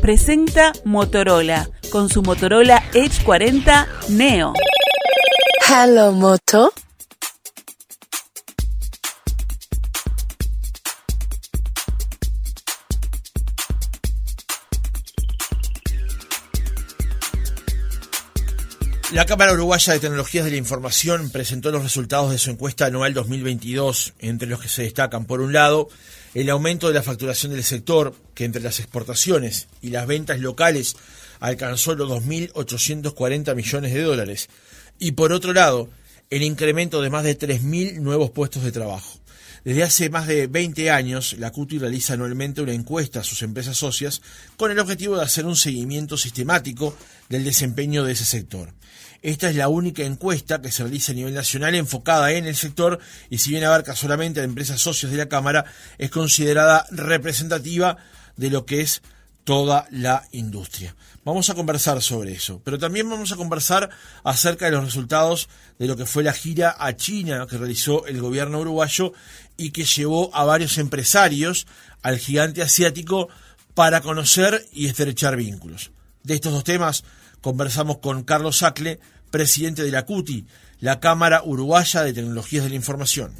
presenta Motorola con su Motorola Edge 40 Neo. Hello, Moto. La Cámara Uruguaya de Tecnologías de la Información presentó los resultados de su encuesta anual 2022, entre los que se destacan, por un lado, el aumento de la facturación del sector, que entre las exportaciones y las ventas locales alcanzó los 2.840 millones de dólares, y por otro lado, el incremento de más de 3.000 nuevos puestos de trabajo. Desde hace más de 20 años, la CUTI realiza anualmente una encuesta a sus empresas socias con el objetivo de hacer un seguimiento sistemático del desempeño de ese sector. Esta es la única encuesta que se realiza a nivel nacional enfocada en el sector y si bien abarca solamente a empresas socias de la Cámara, es considerada representativa de lo que es toda la industria. Vamos a conversar sobre eso, pero también vamos a conversar acerca de los resultados de lo que fue la gira a China que realizó el gobierno uruguayo y que llevó a varios empresarios al gigante asiático para conocer y estrechar vínculos. De estos dos temas conversamos con Carlos Acle, presidente de la CUTI, la Cámara Uruguaya de Tecnologías de la Información.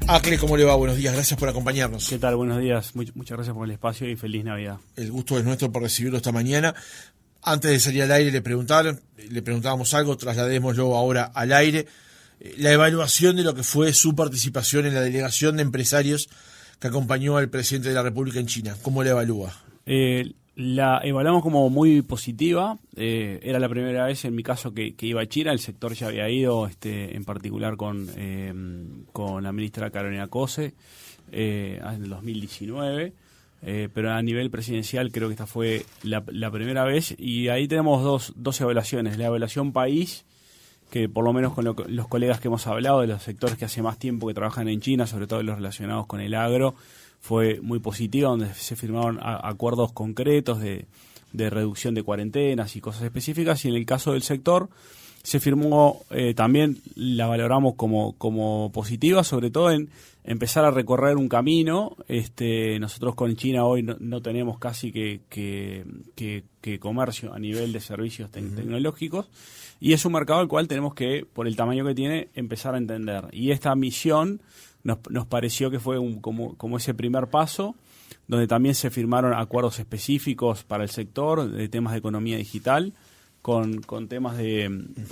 Acle, ¿cómo le va? Buenos días, gracias por acompañarnos. ¿Qué tal? Buenos días, muchas gracias por el espacio y feliz Navidad. El gusto es nuestro por recibirlo esta mañana. Antes de salir al aire le preguntábamos algo, trasladémoslo ahora al aire. La evaluación de lo que fue su participación en la delegación de empresarios que acompañó al presidente de la República en China. ¿Cómo la evalúa? La evaluamos como muy positiva. Era la primera vez en mi caso que iba a China. El sector ya había ido, en particular con la ministra Carolina Cose en el 2019. Pero a nivel presidencial creo que esta fue la primera vez. Y ahí tenemos dos evaluaciones. La evaluación país, que por lo menos con los colegas que hemos hablado de los sectores que hace más tiempo que trabajan en China, sobre todo los relacionados con el agro, fue muy positiva, donde se firmaron acuerdos concretos de reducción de cuarentenas y cosas específicas. Y en el caso del sector se firmó, también la valoramos como positiva, sobre todo en empezar a recorrer un camino. Nosotros con China hoy no tenemos casi que comercio a nivel de servicios tecnológicos, y es un mercado al cual tenemos que, por el tamaño que tiene, empezar a entender. Y esta misión nos pareció que fue como ese primer paso, donde también se firmaron acuerdos específicos para el sector de temas de economía digital, con temas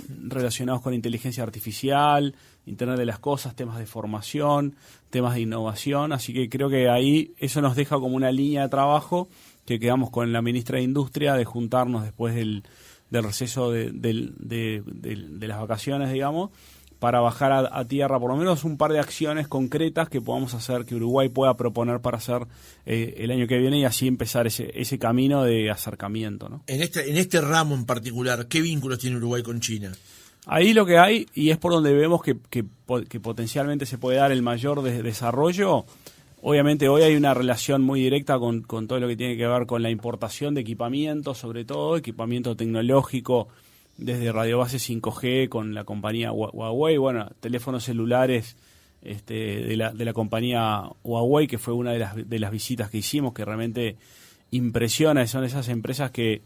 relacionados con inteligencia artificial, Internet de las cosas, temas de formación, temas de innovación. Así que creo que ahí eso nos deja como una línea de trabajo que quedamos con la ministra de Industria de juntarnos después del receso de las vacaciones, digamos, para bajar a tierra por lo menos un par de acciones concretas que podamos hacer, que Uruguay pueda proponer para hacer el año que viene, y así empezar ese camino de acercamiento, ¿no? En este ramo en particular, ¿qué vínculos tiene Uruguay con China? Ahí lo que hay, y es por donde vemos que potencialmente se puede dar el mayor desarrollo. Obviamente hoy hay una relación muy directa con todo lo que tiene que ver con la importación de equipamiento, sobre todo equipamiento tecnológico, desde radiobases 5G con la compañía Huawei, teléfonos celulares de la compañía Huawei, que fue una de las visitas que hicimos, que realmente impresiona. Son esas empresas que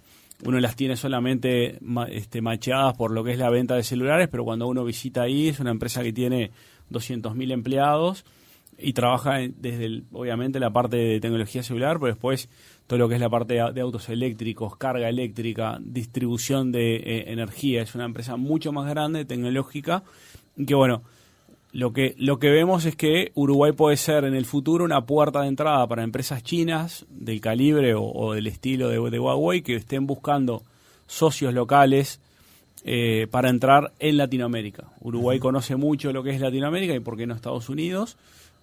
uno las tiene solamente macheadas por lo que es la venta de celulares, pero cuando uno visita ahí es una empresa que tiene 200.000 empleados y trabaja desde obviamente la parte de tecnología celular, pero después todo lo que es la parte de autos eléctricos, carga eléctrica, distribución de energía. Es una empresa mucho más grande, tecnológica, y que lo que vemos es que Uruguay puede ser en el futuro una puerta de entrada para empresas chinas del calibre o del estilo de Huawei, que estén buscando socios locales para entrar en Latinoamérica. Uruguay conoce mucho lo que es Latinoamérica y por qué no Estados Unidos.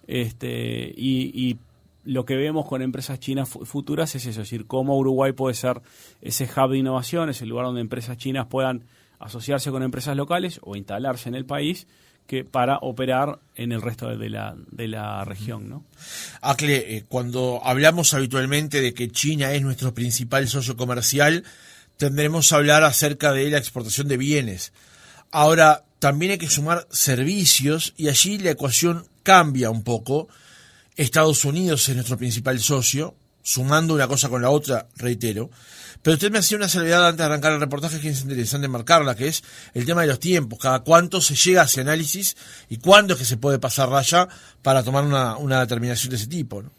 Y lo que vemos con empresas chinas futuras es eso, es decir, cómo Uruguay puede ser ese hub de innovación, ese lugar donde empresas chinas puedan asociarse con empresas locales o instalarse en el país para operar en el resto de la región, ¿no? Acle, cuando hablamos habitualmente de que China es nuestro principal socio comercial, tendremos a hablar acerca de la exportación de bienes. Ahora, también hay que sumar servicios y allí la ecuación cambia un poco. Estados Unidos es nuestro principal socio, sumando una cosa con la otra, reitero. Pero usted me hacía una salvedad antes de arrancar el reportaje que es interesante marcarla, que es el tema de los tiempos. Cada cuánto se llega a ese análisis y cuándo es que se puede pasar raya para tomar una determinación de ese tipo, ¿no?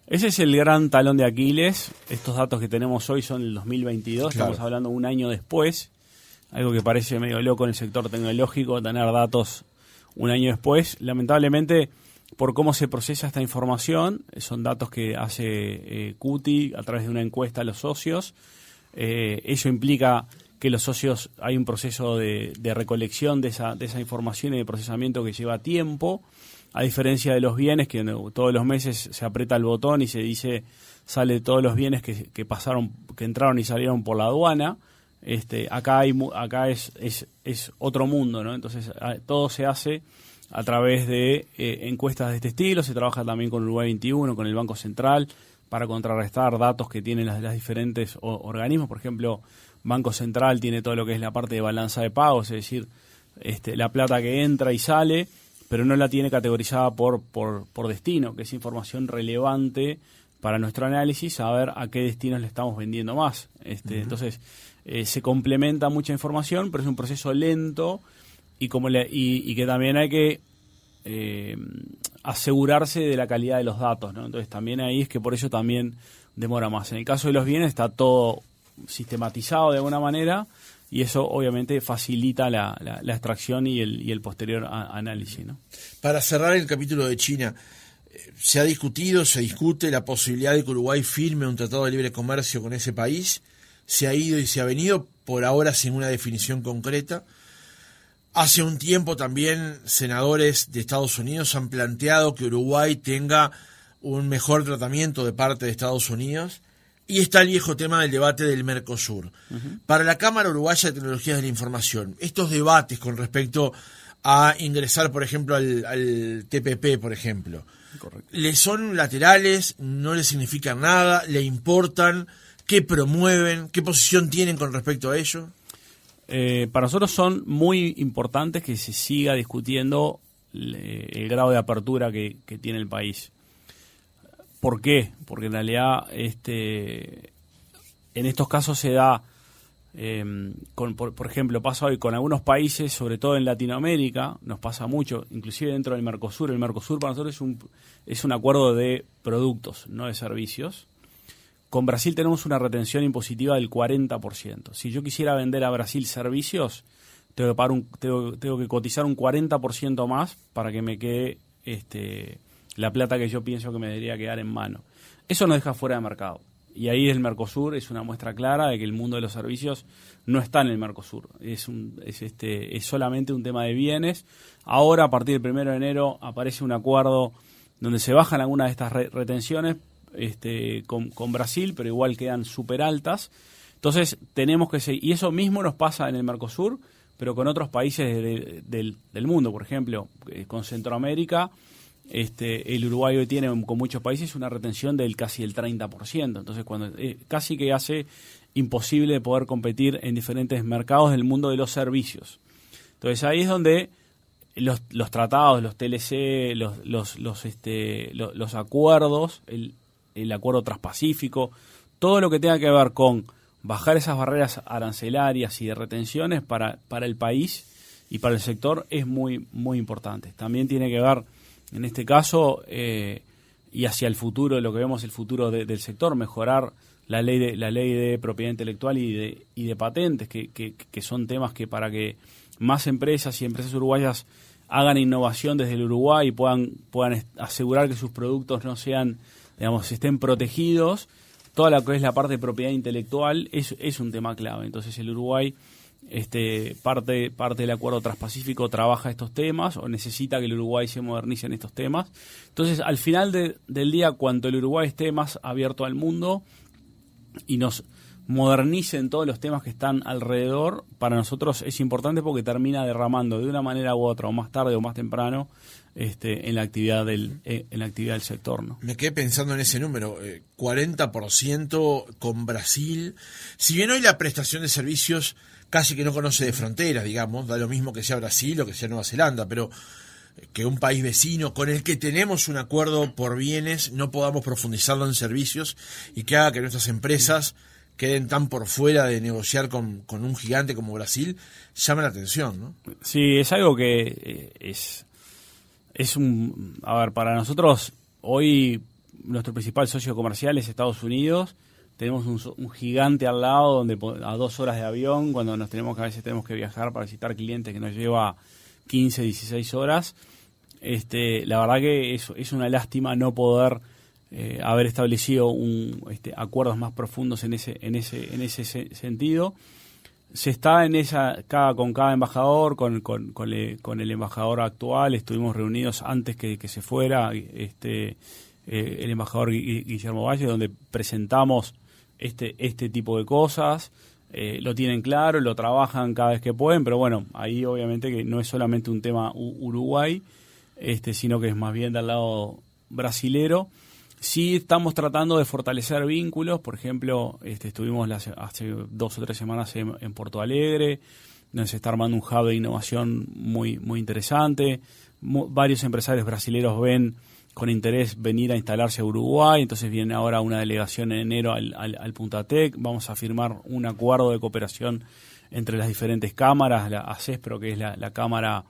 Ese es el gran talón de Aquiles. Estos datos que tenemos hoy son del 2022, Claro. Estamos hablando un año después, algo que parece medio loco en el sector tecnológico, tener datos un año después. Lamentablemente, por cómo se procesa esta información, son datos que hace CUTI a través de una encuesta a los socios. Eso implica que los socios, hay un proceso de recolección de esa información y de procesamiento que lleva tiempo, a diferencia de los bienes, que todos los meses se aprieta el botón y se dice, sale todos los bienes que pasaron, que entraron y salieron por la aduana. Acá es otro mundo, ¿no? Entonces todo se hace a través de encuestas de este estilo. Se trabaja también con Uruguay 21, con el Banco Central, para contrarrestar datos que tienen las diferentes organismos. Por ejemplo, Banco Central tiene todo lo que es la parte de balanza de pagos, es decir, la plata que entra y sale, pero no la tiene categorizada por destino, que es información relevante para nuestro análisis, saber a qué destinos le estamos vendiendo más. Entonces, se complementa mucha información, pero es un proceso lento y que también hay que asegurarse de la calidad de los datos, ¿no? Entonces, también ahí es que por eso también demora más. En el caso de los bienes está todo sistematizado de alguna manera, y eso obviamente facilita la extracción y el posterior análisis, ¿no? Para cerrar el capítulo de China, se discute la posibilidad de que Uruguay firme un tratado de libre comercio con ese país. Se ha ido y se ha venido, por ahora sin una definición concreta. Hace un tiempo también senadores de Estados Unidos han planteado que Uruguay tenga un mejor tratamiento de parte de Estados Unidos. Y está el viejo tema del debate del Mercosur. Uh-huh. Para la Cámara Uruguaya de Tecnologías de la Información, estos debates con respecto a ingresar, por ejemplo, al TPP, por ejemplo, correcto, ¿le son laterales? ¿No le significan nada? ¿Le importan? ¿Qué promueven? ¿Qué posición tienen con respecto a ello? Para nosotros son muy importantes que se siga discutiendo el grado de apertura que tiene el país. ¿Por qué? Porque en realidad en estos casos se da, por ejemplo, pasa hoy con algunos países, sobre todo en Latinoamérica, nos pasa mucho, inclusive dentro del Mercosur. El Mercosur para nosotros es un acuerdo de productos, no de servicios. Con Brasil tenemos una retención impositiva del 40%. Si yo quisiera vender a Brasil servicios, tengo que cotizar un 40% más para que me quede la plata que yo pienso que me debería quedar en mano. Eso nos deja fuera de mercado. Y ahí el Mercosur es una muestra clara de que el mundo de los servicios no está en el Mercosur. Es solamente un tema de bienes. Ahora, a partir del 1 de enero, aparece un acuerdo donde se bajan algunas de estas retenciones con Brasil, pero igual quedan súper altas. Entonces, tenemos que seguir. Y eso mismo nos pasa en el Mercosur, pero con otros países del mundo. Por ejemplo, con Centroamérica. El Uruguay hoy tiene con muchos países una retención del casi el 30%, entonces casi que hace imposible poder competir en diferentes mercados del mundo de los servicios. Entonces ahí es donde los tratados, los TLC, los acuerdos, el acuerdo transpacífico, todo lo que tenga que ver con bajar esas barreras arancelarias y de retenciones para el país y para el sector es muy, muy importante. También tiene que ver, en este caso, y hacia el futuro, lo que vemos el futuro del sector, mejorar la ley de propiedad intelectual y de patentes, que son temas que para que más empresas y empresas uruguayas hagan innovación desde el Uruguay y puedan asegurar que sus productos no sean, estén protegidos, toda lo que es la parte de propiedad intelectual es un tema clave. Entonces el Uruguay, parte del acuerdo transpacífico trabaja estos temas o necesita que el Uruguay se modernice en estos temas. Entonces, al final del día, cuanto el Uruguay esté más abierto al mundo y nos modernice en todos los temas que están alrededor, para nosotros es importante porque termina derramando de una manera u otra, o más tarde o más temprano, en la actividad del sector, ¿no? Me quedé pensando en ese número, 40% con Brasil. Si bien hoy la prestación de servicios casi que no conoce de fronteras, digamos, da lo mismo que sea Brasil o que sea Nueva Zelanda, pero que un país vecino con el que tenemos un acuerdo por bienes no podamos profundizarlo en servicios y que haga que nuestras empresas queden tan por fuera de negociar con un gigante como Brasil, llama la atención, ¿no? Sí, es algo que a ver, para nosotros hoy nuestro principal socio comercial es Estados Unidos. Tenemos un gigante al lado, donde a 2 horas de avión, cuando a veces tenemos que viajar para visitar clientes que nos lleva 15, 16 horas. La verdad que es una lástima no poder haber establecido acuerdos más profundos en ese sentido. Se está con cada embajador, con el embajador actual. Estuvimos reunidos antes que se fuera el embajador Guillermo Valle, donde presentamos este tipo de cosas. Lo tienen claro, lo trabajan cada vez que pueden, pero bueno, ahí obviamente que no es solamente un tema Uruguay, sino que es más bien del lado brasilero. Sí estamos tratando de fortalecer vínculos. Por ejemplo, estuvimos hace 2 o 3 semanas en Porto Alegre, donde se está armando un hub de innovación muy, muy interesante. Varios empresarios brasileños ven con interés venir a instalarse a Uruguay, entonces viene ahora una delegación en enero al Punta Tech. Vamos a firmar un acuerdo de cooperación entre las diferentes cámaras, la ACESPRO, que es la cámara,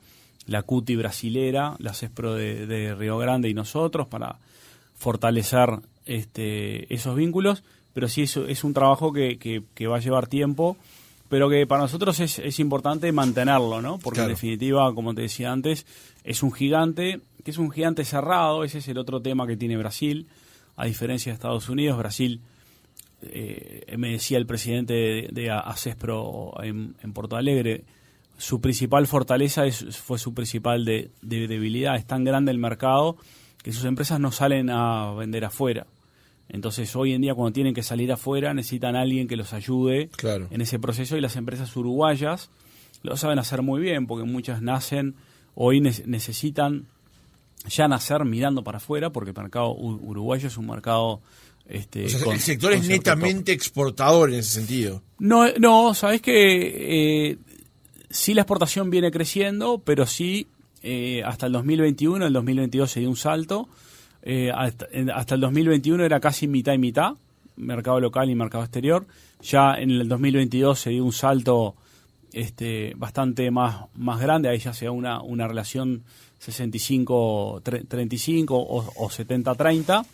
la CUTI brasilera, la ACESPRO de Río Grande y nosotros, para fortalecer esos vínculos. Pero sí es un trabajo que va a llevar tiempo, pero que para nosotros es importante mantenerlo, ¿no? Porque claro, en definitiva, como te decía antes, es un gigante, que es un gigante cerrado. Ese es el otro tema que tiene Brasil, a diferencia de Estados Unidos. Brasil, me decía el presidente de ACESPRO en Porto Alegre, su principal fortaleza fue su principal debilidad. Es tan grande el mercado que sus empresas no salen a vender afuera. Entonces, hoy en día, cuando tienen que salir afuera, necesitan a alguien que los ayude, claro, en ese proceso, y las empresas uruguayas lo saben hacer muy bien, porque muchas hoy necesitan ya nacer mirando para afuera, porque el mercado uruguayo es un mercado... el sector es netamente exportador en ese sentido. No, sabes que sí, la exportación viene creciendo, pero sí, hasta el 2021, el 2022 se dio un salto. Hasta el 2021 era casi mitad y mitad, mercado local y mercado exterior. Ya en el 2022 se dio un salto bastante más grande. Ahí ya sea una relación 65-35 o 70-30,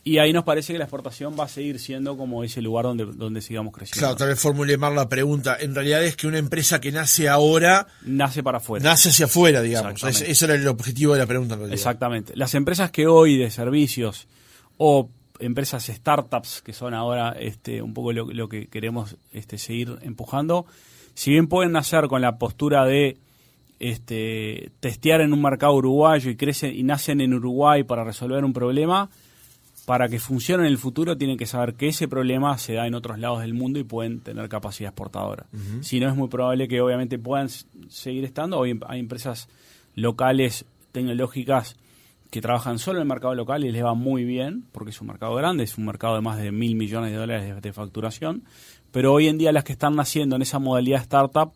y ahí nos parece que la exportación va a seguir siendo como ese lugar donde sigamos creciendo. Claro, tal vez formule mal la pregunta. En realidad es que una empresa que nace ahora... nace para afuera. Nace hacia afuera, digamos. Ese era el objetivo de la pregunta en realidad. Exactamente. Las empresas que hoy de servicios o empresas startups, que son ahora un poco lo que queremos seguir empujando, si bien pueden nacer con la postura de testear en un mercado uruguayo y nacen en Uruguay para resolver un problema, para que funcione en el futuro tienen que saber que ese problema se da en otros lados del mundo y pueden tener capacidad exportadora. Uh-huh. Si no, es muy probable que obviamente puedan seguir estando. Hoy hay empresas locales tecnológicas que trabajan solo en el mercado local y les va muy bien, porque es un mercado grande, es un mercado de más de $1.000 millones de facturación. Pero hoy en día las que están naciendo en esa modalidad startup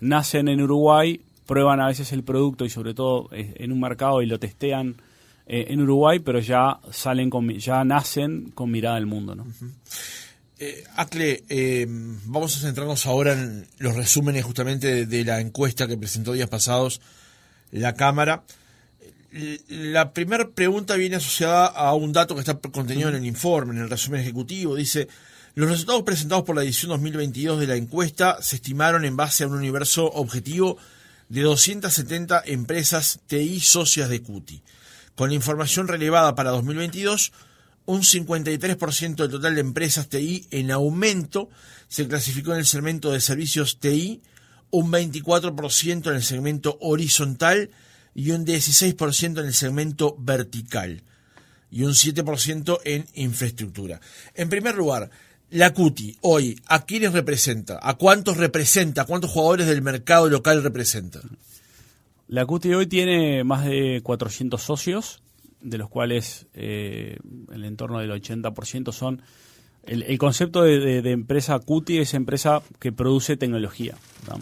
nacen en Uruguay, prueban a veces el producto y sobre todo en un mercado y lo testean en Uruguay, pero ya nacen con mirada al mundo, ¿no? Uh-huh. Acle, vamos a centrarnos ahora en los resúmenes justamente de la encuesta que presentó días pasados la Cámara. La primera pregunta viene asociada a un dato que está contenido en el informe, en el resumen ejecutivo. Dice: los resultados presentados por la edición 2022 de la encuesta se estimaron en base a un universo objetivo de 270 empresas TI socias de CUTI. Con la información relevada para 2022, un 53% del total de empresas TI en aumento se clasificó en el segmento de servicios TI, un 24% en el segmento horizontal y un 16% en el segmento vertical y un 7% en infraestructura. En primer lugar, la CUTI hoy, ¿a quiénes representa? ¿A cuántos representa? ¿A cuántos jugadores del mercado local representa? La CUTI hoy tiene más de 400 socios, de los cuales el entorno del 80% son... El concepto de empresa CUTI es empresa que produce tecnología, ¿no?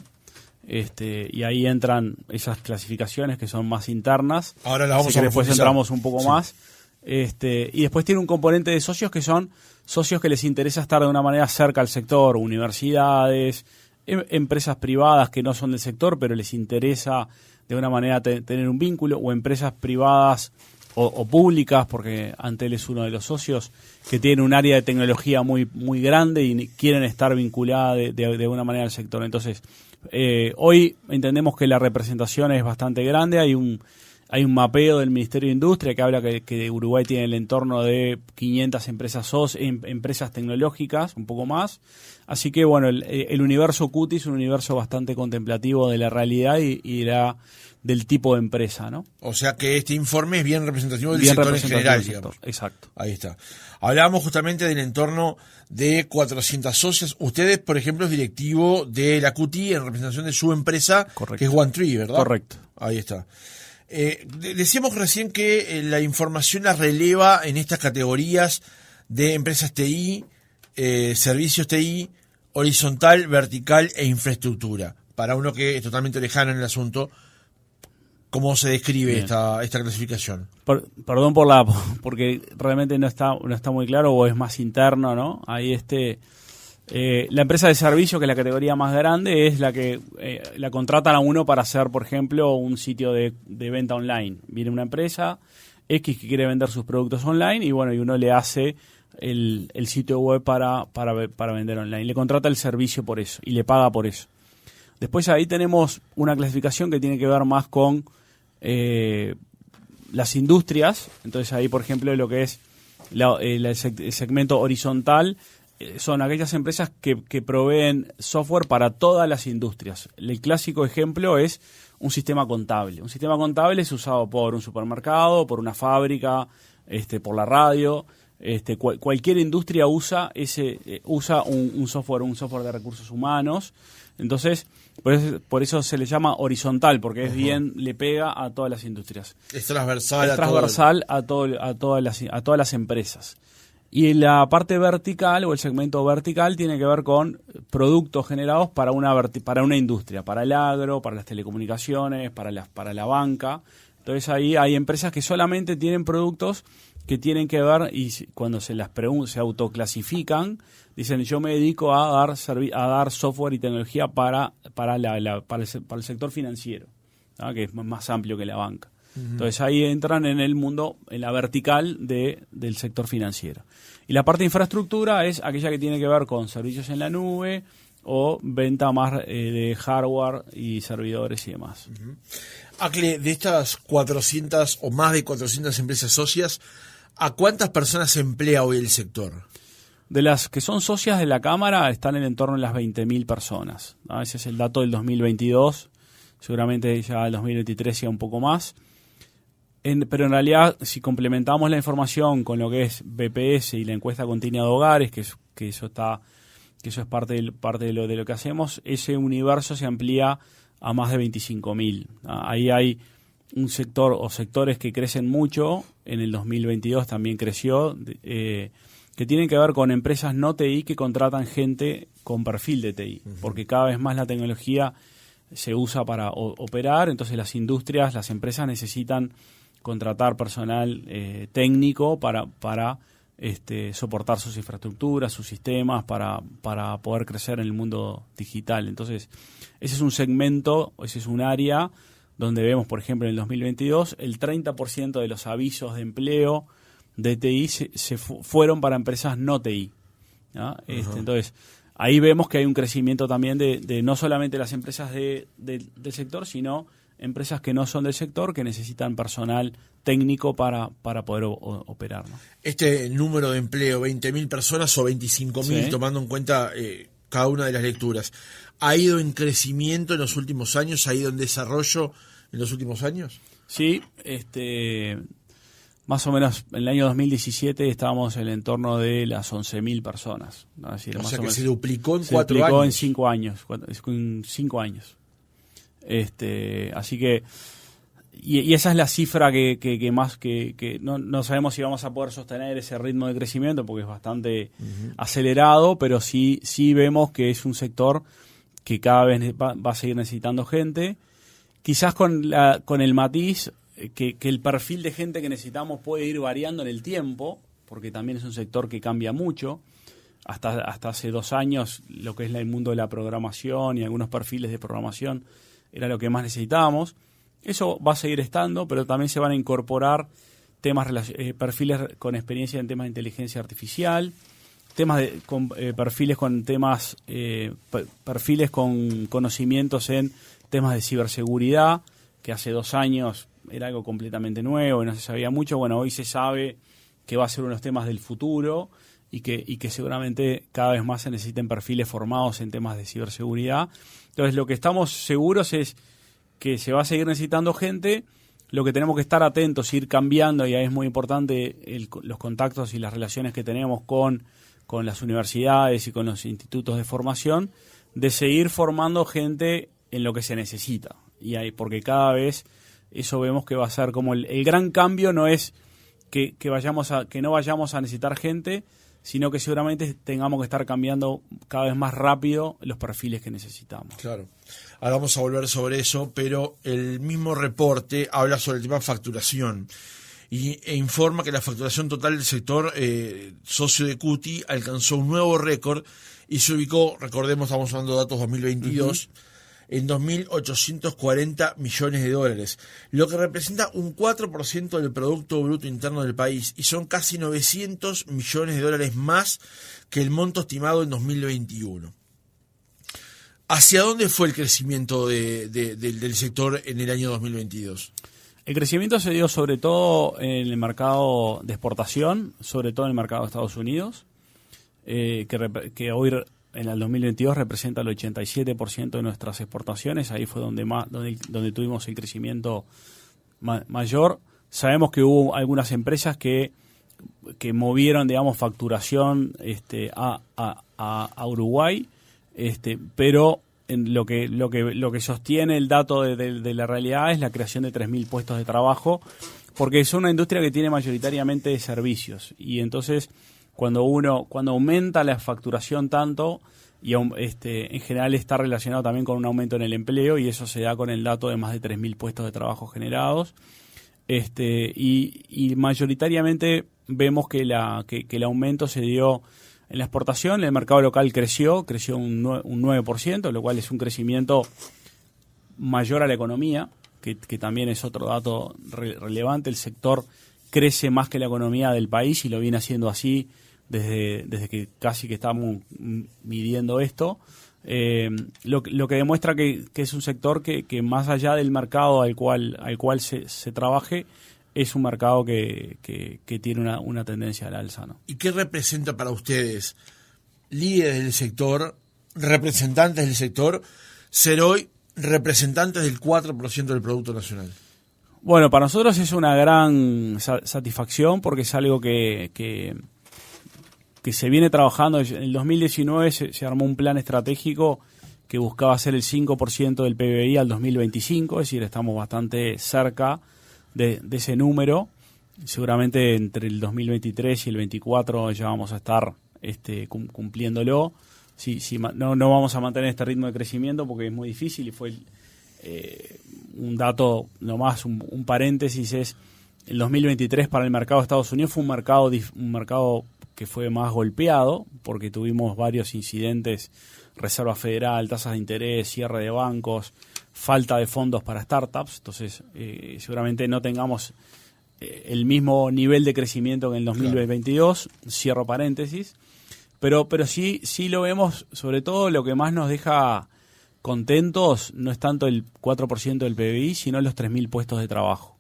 Y ahí entran esas clasificaciones que son más internas. Ahora las vamos a después profundizar. entramos un poco más. Y después tiene un componente de socios que son socios que les interesa estar de una manera cerca al sector, universidades, empresas privadas que no son del sector, pero les interesa de una manera tener un vínculo, o empresas privadas o públicas, porque Antel es uno de los socios, que tiene un área de tecnología muy, muy grande y quieren estar vinculadas de una manera al sector. Entonces, hoy entendemos que la representación es bastante grande. Hay un mapeo del Ministerio de Industria que habla que Uruguay tiene el entorno de 500 empresas tecnológicas, un poco más. Así que, bueno, el universo CUTI es un universo bastante contemplativo de la realidad y del tipo de empresa, ¿no? O sea que este informe es bien representativo del sector en general, digamos. Exacto. Ahí está. Hablábamos justamente del entorno de 400 socias. Usted, por ejemplo, es directivo de la CUTI en representación de su empresa, Correcto. que es OneTree, ¿verdad? Correcto. Ahí está. Decíamos recién que la información la releva en estas categorías de empresas TI, servicios TI, horizontal, vertical e infraestructura. Para uno que es totalmente lejano en el asunto, ¿cómo se describe esta clasificación? Perdón porque realmente no está muy claro, o es más interno, ¿no? Ahí la empresa de servicio, que es la categoría más grande, es la que la contratan a uno para hacer, por ejemplo, un sitio de venta online. Viene una empresa X que quiere vender sus productos online y uno le hace el sitio web para vender online. Le contrata el servicio por eso y le paga por eso. Después ahí tenemos una clasificación que tiene que ver más con las industrias. Entonces ahí, por ejemplo, lo que es el segmento horizontal son aquellas empresas que proveen software para todas las industrias. El clásico ejemplo es un sistema contable. Un sistema contable es usado por un supermercado, por una fábrica, por la radio. Cualquier industria usa un software de recursos humanos. Entonces, por eso se le llama horizontal, porque es bien, le pega a todas las industrias. Es transversal, a todas las empresas. Y la parte vertical, o el segmento vertical, tiene que ver con productos generados para una industria, para el agro, para las telecomunicaciones, para la banca. Entonces ahí hay empresas que solamente tienen productos que tienen que ver, y cuando se autoclasifican, dicen: yo me dedico a dar software y tecnología para el sector financiero, ¿no? Que es más amplio que la banca. Entonces ahí entran en el mundo, en la vertical del sector financiero. Y la parte de infraestructura es aquella que tiene que ver con servicios en la nube o venta más de hardware y servidores y demás. Acle, de estas 400 o más de 400 empresas socias, ¿a cuántas personas se emplea hoy el sector? De las que son socias de la Cámara están en torno a las 20.000 personas, ¿no? Ese es el dato del 2022. Seguramente ya el 2023 sea un poco más. Pero en realidad, si complementamos la información con lo que es BPS y la encuesta continua de hogares, que eso es parte de lo que hacemos, ese universo se amplía a más de 25.000. Ahí hay un sector o sectores que crecen mucho. En el 2022 también creció, que tienen que ver con empresas no TI que contratan gente con perfil de TI, porque cada vez más la tecnología se usa para operar. Entonces las industrias, las empresas necesitan contratar personal técnico para soportar sus infraestructuras, sus sistemas, para poder crecer en el mundo digital. Entonces, ese es un segmento, ese es un área donde vemos, por ejemplo, en el 2022, el 30% de los avisos de empleo de TI se fueron para empresas no TI, ¿no? Entonces, ahí vemos que hay un crecimiento también de no solamente las empresas del sector, sino empresas que no son del sector, que necesitan personal técnico para poder operar, ¿no? Este número de empleo, 20.000 personas o 25.000, Sí. tomando en cuenta cada una de las lecturas, ¿ha ido en crecimiento en los últimos años? ¿Ha ido en desarrollo en los últimos años? Sí, más o menos en el año 2017 estábamos en el entorno de las 11.000 personas, ¿no? Es decir, O más sea o que menos se duplicó en se 4 duplicó años. en 5 años. En 5 años. Así que y esa es la cifra que más que no sabemos si vamos a poder sostener ese ritmo de crecimiento, porque es bastante acelerado, pero sí vemos que es un sector que cada vez va a seguir necesitando gente, quizás con el matiz que el perfil de gente que necesitamos puede ir variando en el tiempo, porque también es un sector que cambia mucho. Hasta hace 2 años lo que es el mundo de la programación y algunos perfiles de programación era lo que más necesitábamos. Eso va a seguir estando, pero también se van a incorporar perfiles con experiencia en temas de inteligencia artificial, perfiles con perfiles con conocimientos en temas de ciberseguridad, que hace 2 años era algo completamente nuevo y no se sabía mucho. Bueno, hoy se sabe que va a ser uno de los temas del futuro y que seguramente cada vez más se necesiten perfiles formados en temas de ciberseguridad. Entonces, lo que estamos seguros es que se va a seguir necesitando gente. Lo que tenemos que estar atentos, ir cambiando, y ahí es muy importante los contactos y las relaciones que tenemos con las universidades y con los institutos de formación, de seguir formando gente en lo que se necesita. Y ahí, porque cada vez eso vemos que va a ser como el gran cambio, no es que no vayamos a necesitar gente, sino que seguramente tengamos que estar cambiando cada vez más rápido los perfiles que necesitamos. Claro. Ahora vamos a volver sobre eso, pero el mismo reporte habla sobre el tema facturación e informa que la facturación total del sector socio de Cuti alcanzó un nuevo récord y se ubicó, recordemos, estamos hablando de datos 2022, en 2.840 millones de dólares, lo que representa un 4% del Producto Bruto Interno del país, y son casi 900 millones de dólares más que el monto estimado en 2021. ¿Hacia dónde fue el crecimiento del sector en el año 2022? El crecimiento se dio sobre todo en el mercado de exportación, sobre todo en el mercado de Estados Unidos, que hoy en el 2022 representa el 87% de nuestras exportaciones. Ahí fue donde tuvimos el crecimiento mayor. Sabemos que hubo algunas empresas que movieron, digamos, facturación a Uruguay, pero lo que sostiene el dato de la realidad es la creación de 3.000 puestos de trabajo, porque es una industria que tiene mayoritariamente servicios, y entonces cuando aumenta la facturación tanto, y en general está relacionado también con un aumento en el empleo, y eso se da con el dato de más de 3.000 puestos de trabajo generados, y mayoritariamente vemos que el aumento se dio en la exportación. El mercado local creció un 9%, lo cual es un crecimiento mayor a la economía, que también es otro dato relevante. El sector crece más que la economía del país y lo viene haciendo así desde que casi que estamos midiendo esto, lo que demuestra que es un sector que más allá del mercado al cual se trabaje, es un mercado que tiene una tendencia al alza, ¿no? ¿Y qué representa para ustedes, líderes del sector, representantes del sector, ser hoy representantes del 4% del Producto Nacional? Bueno, para nosotros es una gran satisfacción, porque es algo que se viene trabajando. En el 2019 se armó un plan estratégico que buscaba hacer el 5% del PBI al 2025, es decir, estamos bastante cerca de ese número. Seguramente entre el 2023 y el 2024 ya vamos a estar cumpliéndolo. No vamos a mantener este ritmo de crecimiento porque es muy difícil, y fue un dato nomás, un paréntesis, es el 2023 para el mercado de Estados Unidos fue un mercado que fue más golpeado, porque tuvimos varios incidentes: Reserva Federal, tasas de interés, cierre de bancos, falta de fondos para startups. Entonces seguramente no tengamos el mismo nivel de crecimiento que en el 2022, claro. Cierro paréntesis, pero sí lo vemos. Sobre todo lo que más nos deja contentos no es tanto el 4% del PBI, sino los 3.000 puestos de trabajo,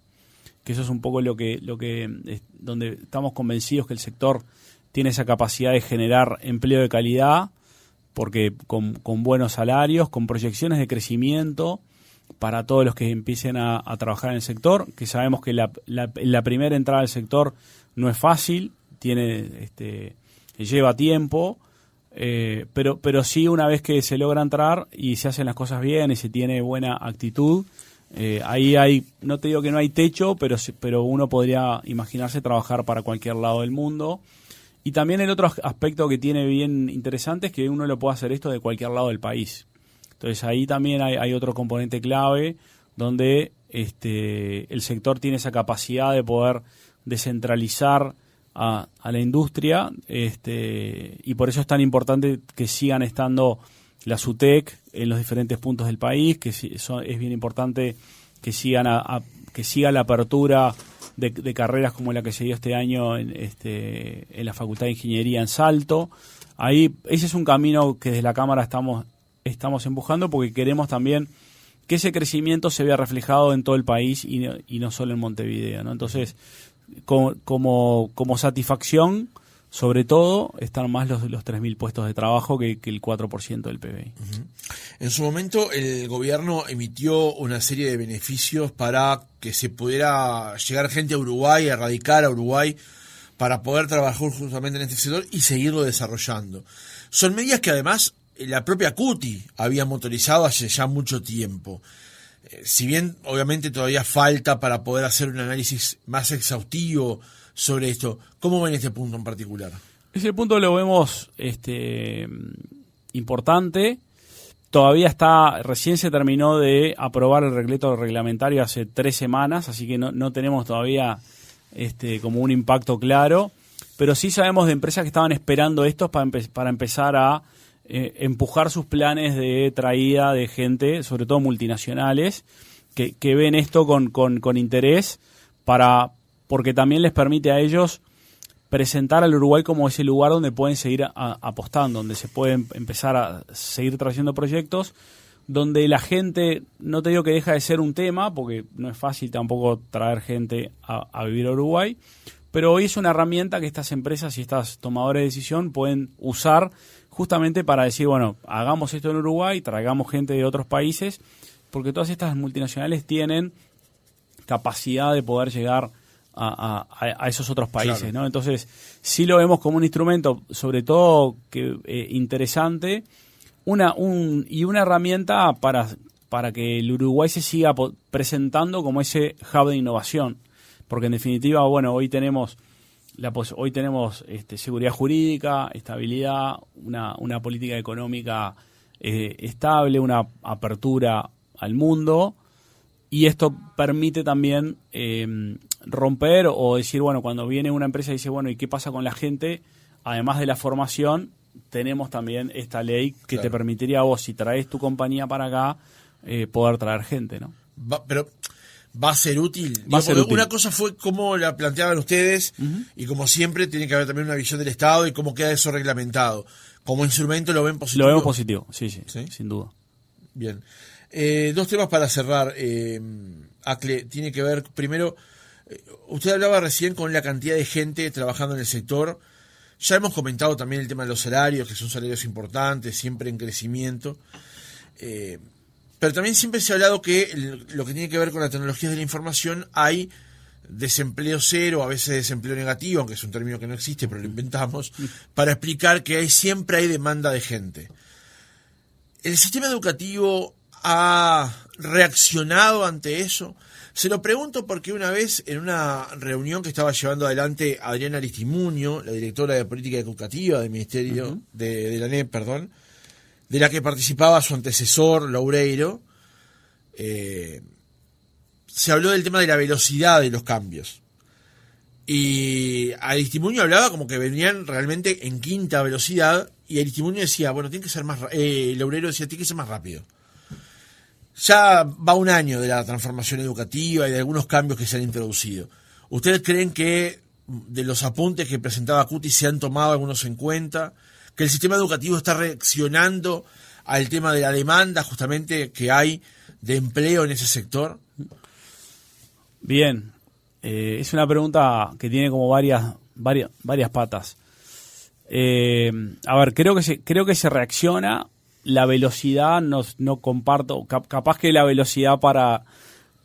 que eso es un poco donde estamos convencidos que el sector tiene esa capacidad de generar empleo de calidad, porque con buenos salarios, con proyecciones de crecimiento para todos los que empiecen a trabajar en el sector, que sabemos que la primera entrada al sector no es fácil, lleva tiempo, pero sí, una vez que se logra entrar y se hacen las cosas bien y se tiene buena actitud, ahí no te digo que no hay techo, pero uno podría imaginarse trabajar para cualquier lado del mundo. Y también el otro aspecto que tiene bien interesante es que uno lo puede hacer esto de cualquier lado del país. Entonces ahí también hay otro componente clave donde el sector tiene esa capacidad de poder descentralizar a la industria, y por eso es tan importante que sigan estando las UTEC en los diferentes puntos del país, que es bien importante que que siga la apertura de carreras como la que se dio este año en la Facultad de Ingeniería en Salto. Ahí ese es un camino que desde la Cámara estamos empujando, porque queremos también que ese crecimiento se vea reflejado en todo el país y no solo en Montevideo, ¿no? Entonces, como satisfacción, sobre todo, están más los 3.000 puestos de trabajo que el 4% del PBI. Uh-huh. En su momento, el gobierno emitió una serie de beneficios para que se pudiera llegar gente a Uruguay, a radicar a Uruguay, para poder trabajar justamente en este sector y seguirlo desarrollando. Son medidas que además la propia CUTI había motorizado hace ya mucho tiempo. Si bien obviamente todavía falta para poder hacer un análisis más exhaustivo sobre esto, ¿cómo ven este punto en particular? Ese punto lo vemos importante. Todavía recién se terminó de aprobar el decreto reglamentario hace 3 semanas, así que no tenemos todavía como un impacto claro, pero sí sabemos de empresas que estaban esperando esto para empezar a empujar sus planes de traída de gente, sobre todo multinacionales, que ven esto con interés, porque también les permite a ellos presentar al Uruguay como ese lugar donde pueden seguir apostando, donde se pueden empezar a seguir trayendo proyectos, donde la gente, no te digo que deja de ser un tema, porque no es fácil tampoco traer gente a vivir a Uruguay, pero hoy es una herramienta que estas empresas y estas tomadores de decisión pueden usar justamente para decir, bueno, hagamos esto en Uruguay, traigamos gente de otros países, porque todas estas multinacionales tienen capacidad de poder llegar a esos otros países, claro, ¿no? Entonces, sí lo vemos como un instrumento, sobre todo interesante, y una herramienta para que el Uruguay se siga presentando como ese hub de innovación, porque en definitiva, bueno, hoy tenemos seguridad jurídica, estabilidad, una política económica estable, una apertura al mundo, y esto permite también romper o decir, bueno, cuando viene una empresa y dice, bueno, ¿y qué pasa con la gente? Además de la formación, tenemos también esta ley que claro, te permitiría a vos, si traes tu compañía para acá, poder traer gente, ¿no? Pero va a ser útil. Va a ser útil. Una cosa fue cómo la planteaban ustedes, uh-huh, y como siempre tiene que haber también una visión del Estado y cómo queda eso reglamentado. Como instrumento lo ven positivo. Lo vemos positivo, sí, sin duda. Bien. 2 temas para cerrar, Acle. Tiene que ver, primero, usted hablaba recién con la cantidad de gente trabajando en el sector. Ya hemos comentado también el tema de los salarios, que son salarios importantes, siempre en crecimiento. Pero también siempre se ha hablado que lo que tiene que ver con las tecnologías de la información, hay desempleo cero, a veces desempleo negativo, aunque es un término que no existe, pero lo inventamos, para explicar que siempre hay demanda de gente. ¿El sistema educativo ha reaccionado ante eso? Se lo pregunto porque una vez en una reunión que estaba llevando adelante Adriana Aristimuño, la directora de Política Educativa del Ministerio, uh-huh, de la ANEP, perdón, de la que participaba su antecesor, Loureiro, se habló del tema de la velocidad de los cambios. Y Aristimuño hablaba como que venían realmente en quinta velocidad, y Aristimuño decía, bueno, tiene que ser más Loureiro decía, tiene que ser más rápido. Ya va 1 año de la transformación educativa y de algunos cambios que se han introducido. ¿Ustedes creen que de los apuntes que presentaba CUTI se han tomado algunos en cuenta? ¿Que el sistema educativo está reaccionando al tema de la demanda justamente que hay de empleo en ese sector? Bien, es una pregunta que tiene como varias patas. A ver, creo que se reacciona. La velocidad no comparto. Capaz que la velocidad para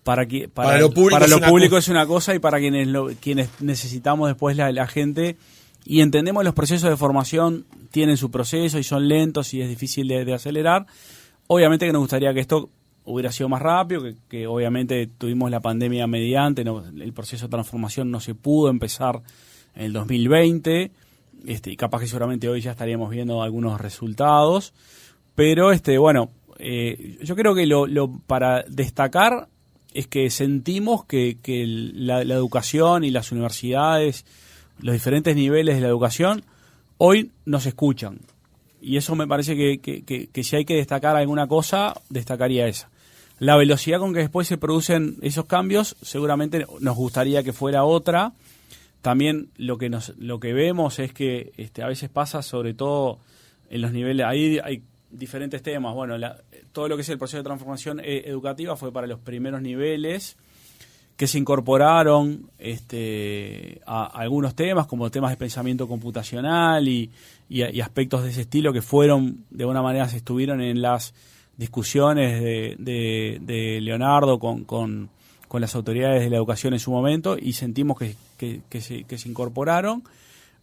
lo público es una cosa, y para quienes necesitamos después la gente, y entendemos los procesos de formación tienen su proceso y son lentos y es difícil de acelerar. Obviamente que nos gustaría que esto hubiera sido más rápido, que obviamente tuvimos la pandemia mediante, el proceso de transformación no se pudo empezar en el 2020, y capaz que seguramente hoy ya estaríamos viendo algunos resultados. Pero bueno, yo creo que lo para destacar es que sentimos que la educación y las universidades, los diferentes niveles de la educación, hoy nos escuchan. Y eso me parece que si hay que destacar alguna cosa, destacaría esa. La velocidad con que después se producen esos cambios, seguramente nos gustaría que fuera otra. También lo que vemos es que a veces pasa, sobre todo en los niveles, ahí hay diferentes temas. Bueno, todo lo que es el proceso de transformación educativa fue para los primeros niveles, que se incorporaron a algunos temas, como temas de pensamiento computacional y aspectos de ese estilo que fueron, de alguna manera, se estuvieron en las discusiones de Leonardo con las autoridades de la educación en su momento, y sentimos que se incorporaron.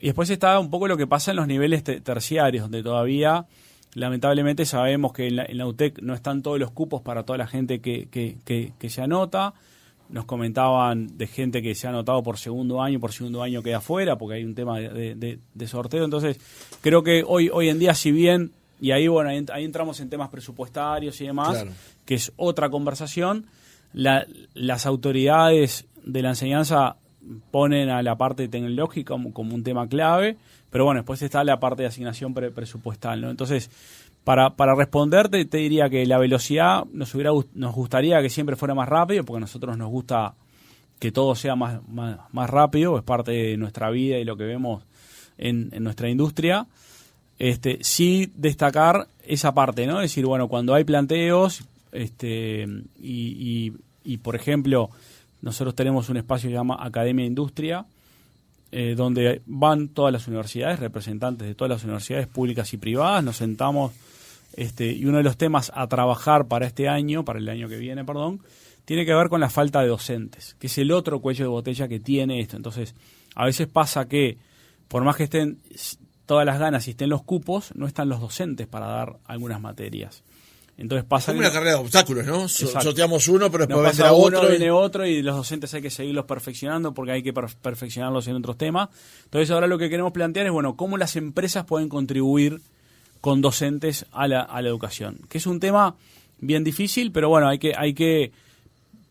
Y después está un poco lo que pasa en los niveles terciarios, donde todavía, lamentablemente, sabemos que en la UTEC no están todos los cupos para toda la gente que se anota. Nos comentaban de gente que se ha anotado por segundo año queda afuera, porque hay un tema de sorteo. Entonces, creo que hoy en día, si bien, y ahí ahí entramos en temas presupuestarios y demás, claro, que es otra conversación, las autoridades de la enseñanza ponen a la parte tecnológica como un tema clave, pero bueno, después está la parte de asignación presupuestal, ¿no? Entonces, para responderte, te diría que la velocidad nos gustaría que siempre fuera más rápido, porque a nosotros nos gusta que todo sea más rápido, es parte de nuestra vida y lo que vemos en nuestra industria. Sí destacar esa parte, ¿no? Es decir, bueno, cuando hay planteos, y por ejemplo, nosotros tenemos un espacio que se llama Academia Industria, donde van todas las universidades, representantes de todas las universidades públicas y privadas, nos sentamos, y uno de los temas a trabajar para el año que viene, tiene que ver con la falta de docentes, que es el otro cuello de botella que tiene esto. Entonces, a veces pasa que, por más que estén todas las ganas y estén los cupos, no están los docentes para dar algunas materias. Entonces pasa como una carrera de obstáculos, ¿no? Sorteamos uno, pero después vendrá otro. Viene otro, y los docentes hay que seguirlos perfeccionando, porque hay que perfeccionarlos en otros temas. Entonces ahora lo que queremos plantear es, bueno, cómo las empresas pueden contribuir con docentes a la educación, que es un tema bien difícil, pero bueno, hay que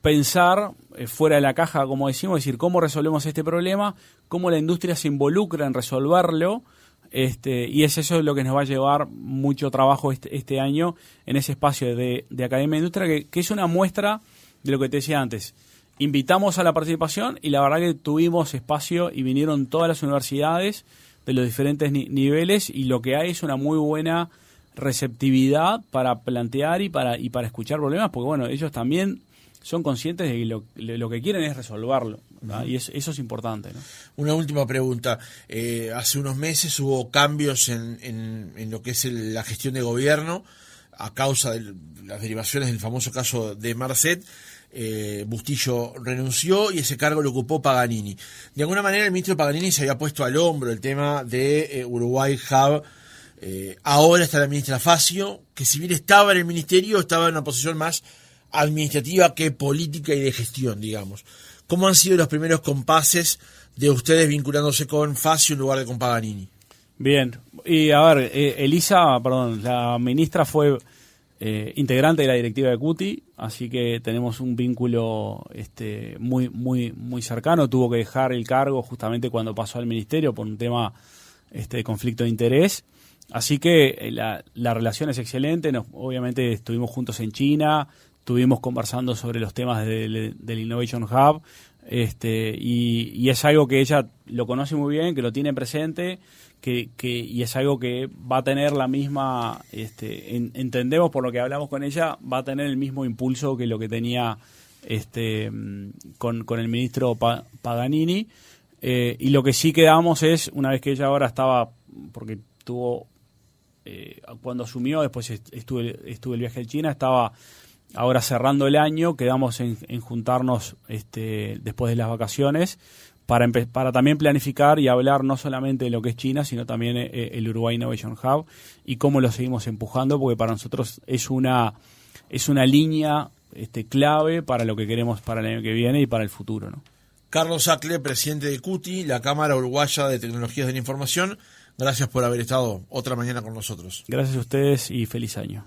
pensar fuera de la caja, como decimos, es decir, cómo resolvemos este problema, cómo la industria se involucra en resolverlo. Y eso es lo que nos va a llevar mucho trabajo este año en ese espacio de Academia de Industria, que es una muestra de lo que te decía antes. Invitamos a la participación y la verdad que tuvimos espacio y vinieron todas las universidades de los diferentes niveles, y lo que hay es una muy buena receptividad para plantear y para escuchar problemas, porque bueno, ellos también son conscientes de que lo que quieren es resolverlo, ¿no? Y eso es importante, ¿no? Una última pregunta. Hace unos meses hubo cambios en lo que es la gestión de gobierno a causa de las derivaciones del famoso caso de Marcet. Bustillo renunció y ese cargo lo ocupó Paganini. De alguna manera el ministro Paganini se había puesto al hombro el tema de Uruguay Hub. Ahora está la ministra Facio, que si bien estaba en el ministerio, estaba en una posición más administrativa que política y de gestión, digamos. ¿Cómo han sido los primeros compases de ustedes vinculándose con Facio en lugar de con Paganini? Bien, y a ver, la ministra fue integrante de la directiva de CUTI, así que tenemos un vínculo muy cercano. Tuvo que dejar el cargo justamente cuando pasó al ministerio por un tema de conflicto de interés. Así que la relación es excelente. Obviamente estuvimos juntos en China, estuvimos conversando sobre los temas del Innovation Hub, y es algo que ella lo conoce muy bien, que lo tiene presente, y es algo que va a tener la misma, entendemos por lo que hablamos con ella, va a tener el mismo impulso que lo que tenía con el ministro Paganini, y lo que sí quedamos es, una vez que ella ahora estaba, porque tuvo, cuando asumió, después estuvo el viaje a China, estaba ahora cerrando el año, quedamos en juntarnos después de las vacaciones para también planificar y hablar no solamente de lo que es China, sino también el Uruguay Innovation Hub y cómo lo seguimos empujando, porque para nosotros es una línea clave para lo que queremos para el año que viene y para el futuro, ¿no? Carlos Acle, presidente de CUTI, la Cámara Uruguaya de Tecnologías de la Información, gracias por haber estado otra mañana con nosotros. Gracias a ustedes y feliz año.